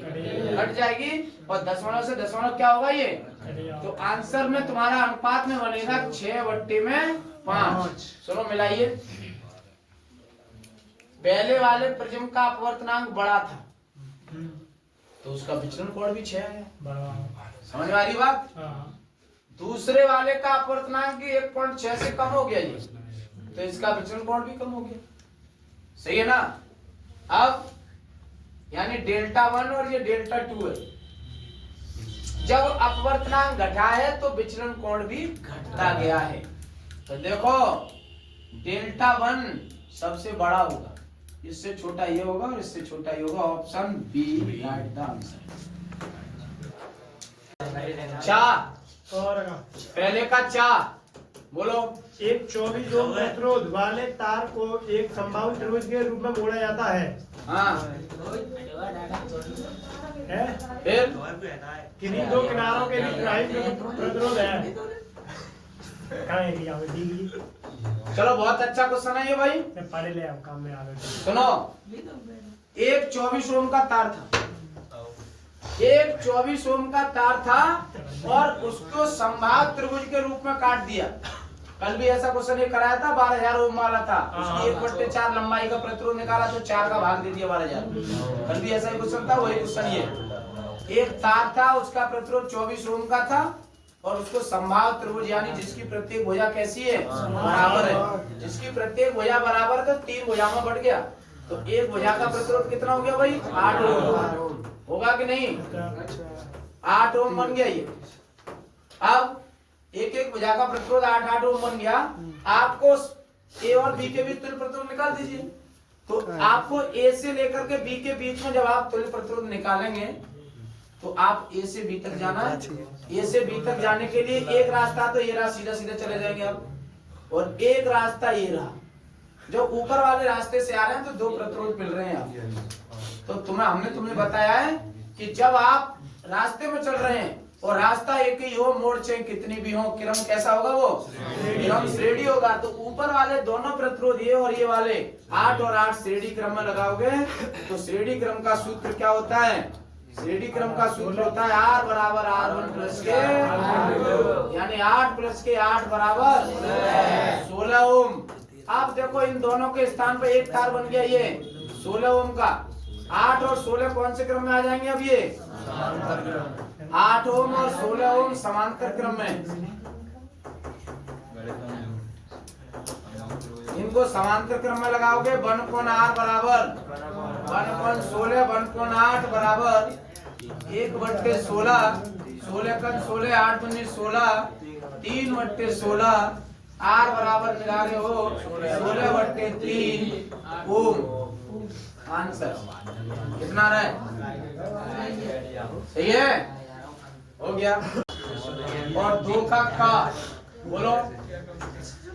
घट जाएगी और दशमलव से दशमलव क्या होगा ये तो आंसर में तुम्हारा अनुपात में बनेगा 6 बट्टे में 5 सुनो मिलाइए पहले वाले प्रिज्म का अपवर्तनांक बड़ा था तो उसका विचलन कोण भी 6 है समझ में आ रही बात दूसरे वाले का अपवर्तनांक 1.6 से कम हो गया ये तो इसका विचलन कोण भी कम हो गया सही है ना अब यानी डेल्टा 1 और ये डेल्टा 2 है जब अपवर्तनांक घटा है तो विचलन कोण भी घटता गया है तो देखो डेल्टा 1 सबसे बड़ा होगा इससे छोटा ये होगा और इससे छोटा ये होगा option B right the answer चा और पहले का चा बोलो एक 24 ओम प्रतिरोध वाले तार को एक संभावित त्रिभुज के रूप में मोड़ा जाता है हाँ है फिर किन्हीं दो किनारों के बीच प्राइम प्रतिरोध है कहाँ है यहाँ पे दी चलो बहुत अच्छा क्वेश्चन है ये भाई पढ़े ले आप काम में आ गए सुनो एक 24 ओम का तार था एक 24 ओम का तार था और उसको संभावित त्रिभुज के रूप में काट दिया कल भी ऐसा क्वेश्चन ये कराया था 12,000 ओम वाला था उसकी 1/4 लंबाई का प्रतिरोध निकाला तो 4 का भाग दे दिया 12,000 कल भी ऐसा ही क्वेश्चन था वही क्वेश्चन ये एक तार था उसका प्रतिरोध 24 ओम का था और उसको संभावित त्रिभुज यानी जिसकी प्रत्येक भुजा कैसी है बराबर है जिसकी प्रत्येक भुजा बराबर तो 3 भुजा में बढ़ गया तो एक भुजा का प्रतिरोध कितना हो गया भाई 8 ओम होगा कि नहीं 8 ओम बन गया ये अब एक एक भुजा का प्रतिरोध 8 ओम बन गया आपको ए और बी के बीच तुल्य प्रतिरोध निकाल दीजिए तो आपको ए से लेकर के बी के बीच में जब आप तुल्य प्रतिरोध निकालेंगे तो आप ए से बी तक जाना ए से बी तक जाने के लिए एक रास्ता तो ये रहा सीधा सीधा चले जाएंगे आप और एक रास्ता ये रहा जो ऊपर वाले रास्ते से आ रहे हैं तो 2 प्रतिरोध मिल रहे हैं आप तो हमने तुम्हें बताया है कि जब आप रास्ते में चल रहे हैं और रास्ता एक ही हो मोड़ चाहे कितनी भी हो क्रम कैसा होगा वो क्रम श्रेणी होगा तो ऊपर वाले दोनों प्रतिरोध ये और ये वाले 8 और 8 श्रेणी क्रम में लगाओगे तो श्रेणी क्रम का सूत्र क्या होता है श्रेणी क्रम का सूत्र होता है R बराबर R1 प्लस के यानी 8 प्लस के 8 बराबर 16 ओम आप देखो इन दोनों के स्थान पर एक तार बन गया ये 16 ओम का 8 और 16 कौन से क्रम में आ जाएंगे अब ये 8 ओम और 16 ओम समांतर क्रम में इनको समांतर क्रम में लगाओगे 1 कोण R बराबर 1 कोण 16 1 कोण 8 बराबर 1/16, 16 का 16, 8 दूनी 16, 3/16, R बराबर मिला रहे हो 16/3 ओम। आंसर कितना रहा है? सही है, हो गया। और 2 का बोलो।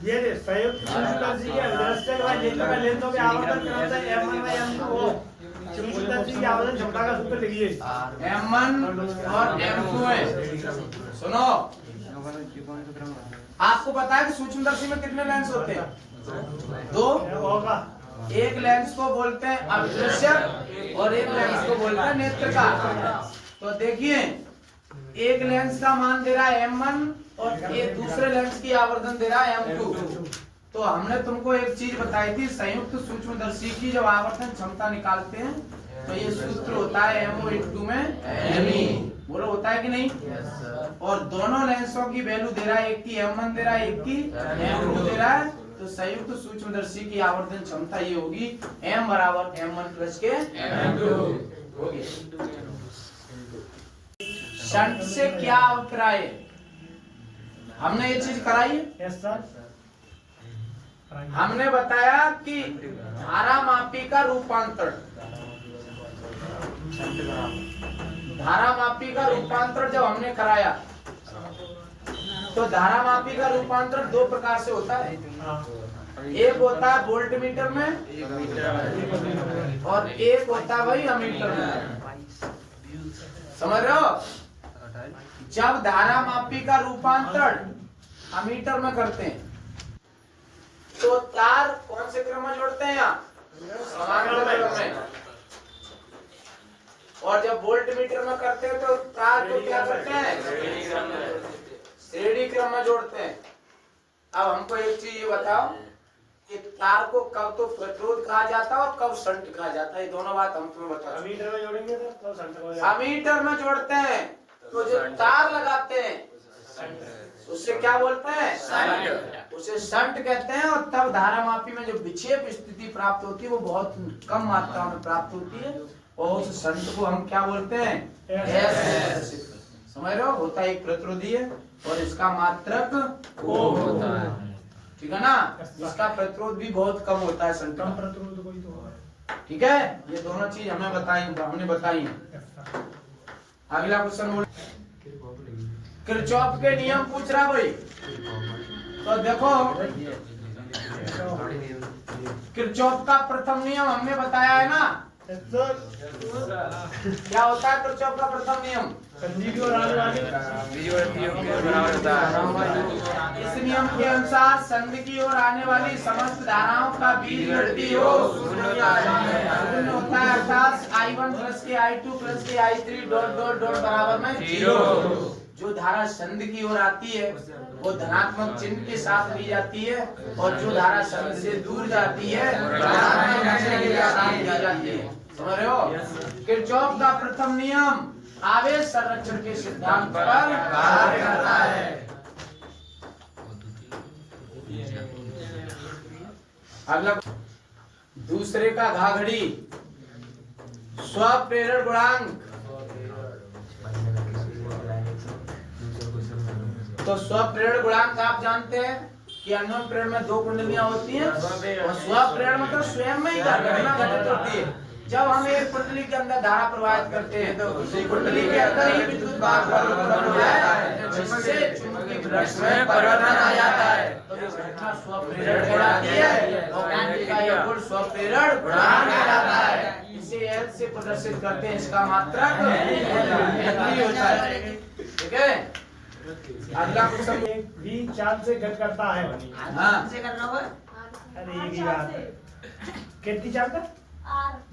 ये संयुक्त सूत्रदर्शी के अभिदृष्टि का लेंथों का लेंथों के आवर्तन क्रमशः m1 व m2 हो। सूत्रदर्शी की आवर्तन क्षमता का सूत्र लिखिए। M1 और M2 है। सुनो, आपको पता है कि सूक्ष्मदर्शी में कितने लेंस होते हैं? 2। होगा। एक लेंस को बोलते हैं अभिदृश्य और एक लेंस को बोलते हैं नेत्र का। तो देखिए, एक लेंस का मान दे रहा है M1 और एक दूसरे लेंस की आवर्धन दे रहा है M2। तो हमने तुमको एक चीज बताई थी, संयुक्त सूक्ष्मदर्शी की जब आवर्धन क्षमता निकालते हैं तो ये सूत्र होता है MO/2 में ME। बोलो होता है कि नहीं? और दोनों लेंसों की वैल्यू दे रहा है, एक की M1 दे रहा है, एक की M2 दे रहा है। तो संयुक्त सूक्ष्मदर्शी की आवर्धन क्षमता ये होगी M बराबर M1 प्लस के M2 हो गया। शंट से क्या अभिप्राय? हमने ये चीज कराई। Yes sir. हमने बताया कि धारा मापी का रूपांतरण, धारा मापी का रूपांतरण जब हमने कराया तो धारा मापी का रूपांतरण 2 प्रकार से होता है। एक होता है वोल्टमीटर में और एक होता है भाई अमीटर में। समझ रहे हो? जब धारा मापी का रूपांतरण अमीटर में करते हैं तो तार कौन से क्रम में जोड़ते हैं? यहाँ समांतर क्रम में। और जब वोल्टमीटर में करते हैं तो तार को क्या करते हैं? श्रेणी क्रम में जोड़ते हैं। अब हमको एक चीज ये बताओ कि तार को कब तो प्रतिरोध कहा जाता है और कब शंट कहा जाता है, ये दोनों बात हम तुम्हें बताओ। अमीटर में जोड़ेंगे तो शंट हो जाएगा। अमीटर में जोड़ते हैं तो जो तार लगाते हैं उससे क्या बोलते हैं? शंट। उसे शंट कहते हैं। और तब धारा मापी में जो विक्षेप स्थिति प्राप्त होती है वो बहुत कम मात्रा में प्राप्त होती है और उस शंट को हम क्या बोलते हैं? एस। समझ रहे हो? होता है एक प्रतिरोधी है और इसका मात्रक ओम होता है। ठीक है ना? इसका प्रतिरोध भी बहुत कम होता है शंट का। कम प्रतिरोध कोई तो होगा। ठीक है, ये दोनों चीज हमने बताई है। अगला क्वेश्चन बोल, किरचॉफ के नियम पूछ रहा भाई। तो देखो, किरचॉफ का प्रथम नियम हमने बताया है ना? क्या होता है किरचॉफ का प्रथम नियम? संधि की ओर आने वाली इस नियम के अनुसार संधि की ओर आने वाली समस्त धाराओं का बीजगणितीय योग शून्य होता है, अर्थात I1 प्लस के I2 प्लस के I3 डॉट डॉट डॉट बराबर में 0। जो धारा संधि की ओर आती है वो धनात्मक चिन्ह के साथ ली जाती है और जो धारा संधि से दूर जाती है ऋणात्मक चिन्ह के साथ ली जाती है। समझ रहे हो? किरचॉफ का प्रथम नियम आवेश संरक्षण के सिद्धांत पर कार्य करता है। अगला, दूसरे का घाघड़ी स्वप्रेरण गुणांक। तो स्वप्रेरण गुणांक आप जानते हैं कि अन्योन प्रेरण में 2 कुंडलियां होती हैं और स्वप्रेरण मतलब स्वयं में ही घटना घटित होती है। जब हम एक कुंडली के अंदर धारा प्रवाहित करते हैं तो उसी कुंडली के अंदर ही विद्युत भाग उत्पन्न होता है जिससे चुंबकीय फ्लक्स में परिवर्तन आ जाता है। तो ये घटना स्वप्रेरण कहलाती है और कुंडली का यह गुण स्वप्रेरण गुणांक कहलाता है। इसे L से प्रदर्शित करते हैं, इसका मात्रक L होता है। ठीक है, अगला क्वेश्चन भी चाल से घट करता है। हाँ, अरे ये की बात है। कितनी चाल का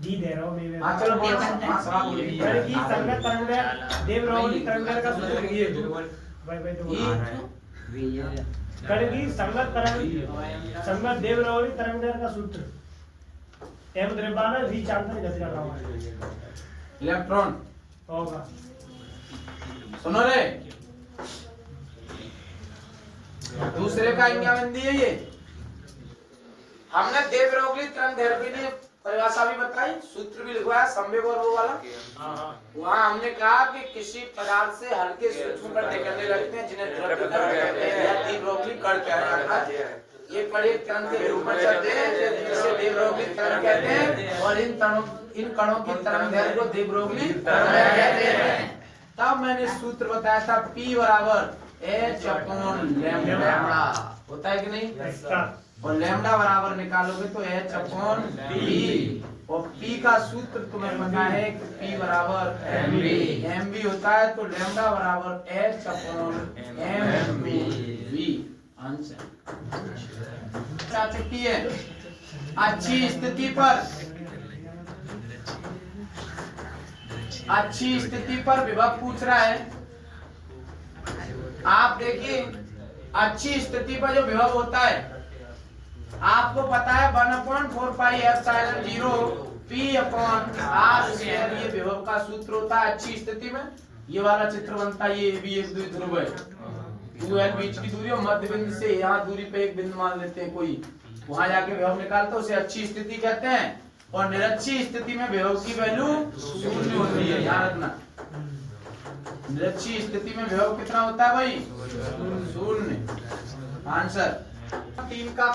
डी दे रहा हूँ मैं। हाँ चलो बोलो। हाँ सवाल बोलिए। कण की संगत तरंग देवरावली तरंगेर का सूत्र लिखिए। भाई भाई तो कण की संगत देवरावली तरंगेर का सूत्र एम द्रव्यमान वी चाल से घट कर रहा हूँ। इलेक्ट्रॉन होगा। सुनो रे, दूसरे का इंज्ञानंदी है ये। हमने देवरोगली तरंग दैर्घ्य परिभाषा भी बताई, सूत्र भी लिखवाया संवेग और वो वाला। वहाँ हमने कहा कि किसी पदार्थ से हल्के सूक्ष्म कण निकलने लगते हैं जिन्हें द्रव्य कण कहते हैं या द्विब्रोगली कण कहते हैं। ये कण एक तरंग के विरूपण शब्द है जिसे द्विब्रोगली तरंग कहते हैं और इन कणों की तरंग दैर्घ्य को द्विब्रोगली तरंग कहते हैं। तब मैंने सूत्र बताया था P बराबर H अपॉन लैम्डा, होता है कि नहीं? और लैम्डा बराबर निकालोगे तो H अपॉन P, और P का सूत्र तुम्हें पता है कि P बराबर mv होता है, तो लैम्डा बराबर H अपॉन mv आंसर। चुकी है अच्छी स्थिति पर विभव पूछ रहा है। आप देखिए अच्छी स्थिति पर जो विभव होता है आपको पता है 1/4 pi epsilon 0 P upon R square, ये विभव का सूत्र होता है अच्छी स्थिति में। ये वाला चित्र बनता है, ये भी एक द्विध्रुव है, 2l बीच की दूरी और मध्य बिंदु से यहाँ दूरी पे एक बिंदु मान लेते हैं कोई, वहां जाके विभव निकालते हैं, उसे अच्छी स्थिति कहते हैं। और निरक्षी स्थिति में विभव की वैल्यू 0 होती है, याद रखना। निरक्षी स्थिति में विभव कितना होता है भाई? 0। आंसर 3 का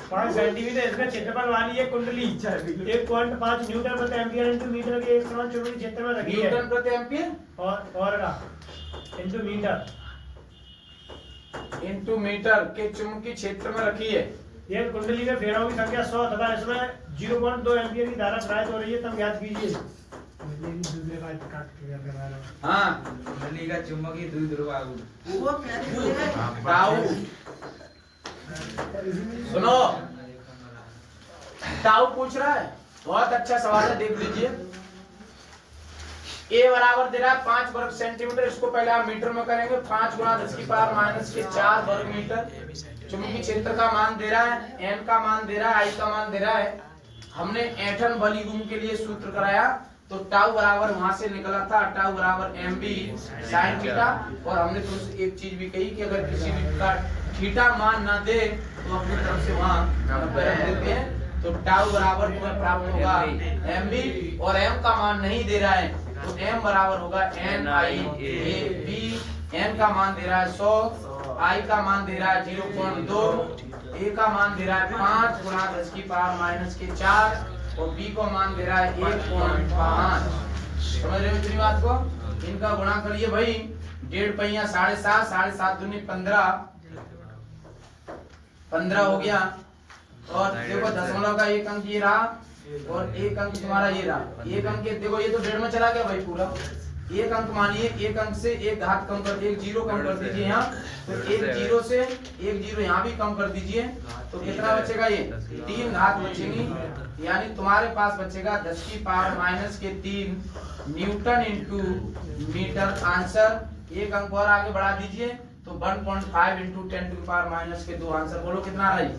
5 सेंटीमीटर इसका क्षेत्रफल वाली ये कुंडली 1.5 न्यूटन प्रति एम्पियर इंटू मीटर के एक समान चुंबकीय क्षेत्र में रखी है। न्यूटन प्रति एम्पियर और का इंटू मीटर के चुंबकीय क्षेत्र में रखी है। ये कुंडली में फेराओं की संख्या 100 तथा इसमें 0.2 एम्पियर की धारा प्रवाहित हो रही है, तब ज्ञात कीजिए। हाँ, कुंडली का चुंबकीय द्विध्रुव टाउ सुनो, टाउ पूछ रहा है, बहुत अच्छा सवाल है, देख लीजिए। A बराबर दे रहा है 5 वर्ग सेंटीमीटर, इसको पहले आप मीटर में करेंगे, 5 गुणा 10 की पावर माइनस के 4 वर्ग मीटर। चुंबकीय क्षेत्र का मान दे रहा है, n का मान दे रहा है, I का मान दे रहा है। हमने ऐंठन बलीगुम के लिए सूत्र कराया, तो टाउ बराबर वहां से निकला था, टाउ बराबर mv sin थीटा। और हमने तुमसे एक चीज भी कही कि अगर किसी भी का थीटा मान ना दे तो अपनी तरफ से वहां रख देते हैं, तो टाउ बराबर तुम्हें प्राप्त होगा mv, और m का मान नहीं दे रहा है तो m बराबर होगा NiAB। n का मान दे रहा है 100, I का मान दे रहा है 0.2, A का मान दे रहा है 5 गुणा 10 की पावर माइनस के 4 और B को मान दे रहा है 1.5। समझ रहे हो इतनी बात को? इनका गुणा करिए भाई, 1.5 पहिया 7.5, 7.5 दूनी 15 हो गया। और देखो दशमलव का एक अंक ये रहा और एक अंक तुम्हारा ये रहा। एक अंक के देखो ये तो 1.5 में चला गया भाई पूरा। एक अंक मानिए, एक अंक से एक घात कम कर, एक जीरो कम कर दीजिए यहाँ, तो एक जीरो से एक जीरो यहाँ भी कम कर दीजिए, तो कितना बचेगा? ये 3 घात बचेंगी, यानी तुम्हारे पास बचेगा 10 की पावर माइनस के 3 न्यूटन इंटू मीटर। आंसर एक अंक और आगे बढ़ा दीजिए तो 1.5 इंटू 10 की पावर माइनस के 2। आंसर बोलो कितना रही?